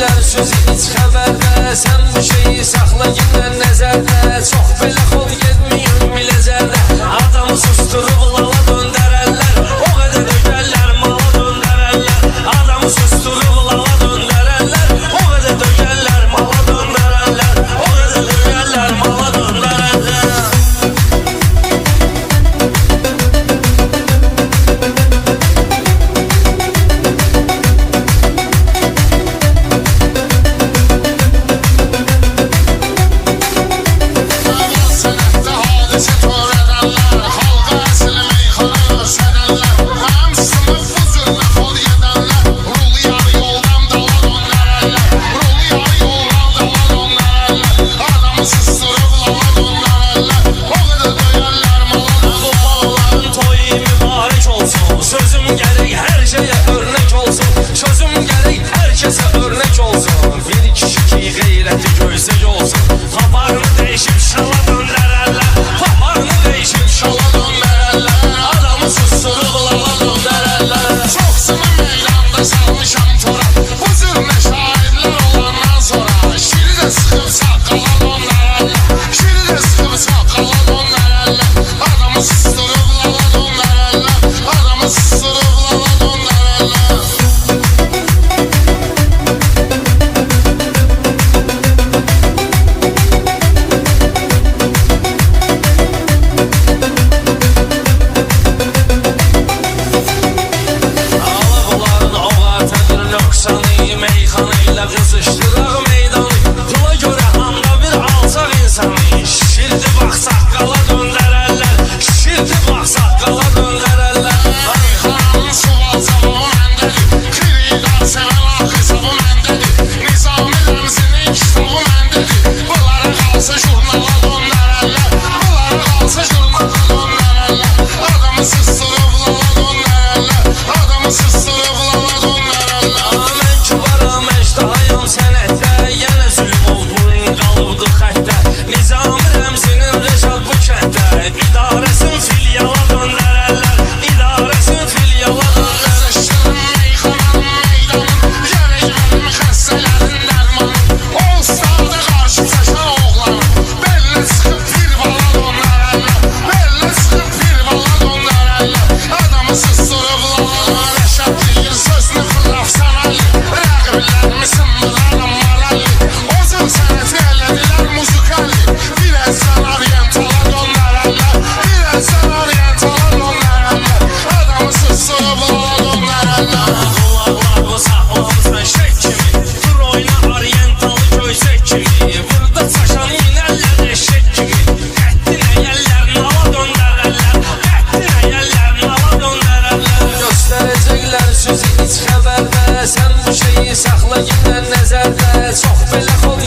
Göstərəcəklər sözü iç xəbərdə, sən bu şeyi saxla yenə nəzərdə. Çox belə xol getməyim biləcərdə, adamı susturub lala döndərərlər. O qədər dögərlər mala döndərərlər, adamı susturub lala döndərərlər. O qədər dögərlər mala döndərərlər, o qədər dögərlər mala döndərərlər. Sözüm gerek her şeye örnek olsun, sözüm gerek herkese örnek olsun. Bir kişi ki gayreti göysek olsun, paparını değişip şala döndərərlər, paparını değişip şala döndərərlər, adamı susturup lala döndərərlər. Çoxsunu meydanda salmışam tora, huzuruna şahidler olandan sonra. Şiri de sıkıp saqqala döndərərlər, şiri de sıkıp saqqala döndərərlər, adamı susturup lala döndərərlər, adamı susturup lala döndərərlər. Ağlabuların oğatıdır nöqsanı, meyxanıyla qızışdıraq meydanı. Pula görə handa bir alçaq insanı, şirdi bax saqqala döndərərlər, şirdi bax saqqala döndərərlər. Meyxananın suvalcamı məndədir, kriqar sevən axı hesabı məndədir, Nizami Rəmzinin kitabı məndədir. Bunlara qalsa jurnala döndərərlər, bunlara qalsa jurnala döndərərlər, adamı susturub lala döndərərlər, adamı susturub lala döndərərlər. Mən kibaram, əjdahayam sənətdə, yenə zülm olduğun qalıbdı xəttə. Nizami Rəmzinin Rəşad bu kənddə, idarəsin filyala döndərərlər, idarəsin filyala döndərərlər. Qızışdırın meyxananın meydanın, gərək mənim xəstələrin dərmanı. O ustada qarşı çəkən oğlanı, belinə sıxıb bir bala döndərərlər, belinə sıxıb bir bala döndərərlər, adamı susturub lala. Rəşad deyir sözünü fırlafsan Ali, rəqiblərimi sındıraram maralli. Ozun sənəti elədilər muzikalli, biləzən orientala döndərərlər, biləzən orientala döndərərlər, adamı susturub lala döndərərlər. Qulaqlarımı saxlamısan şək kimi, dur oyna orientalı göysək kimi. Burada çaşan inəllər eşək kimi, qəddin əyəllər nala döndərərlər, qəddin əyəllər nala döndərərlər. Göstərəcəklər sözü iç xəbərdə, sən bu şeyi saxla yenə nəzərdə. Çox belə xol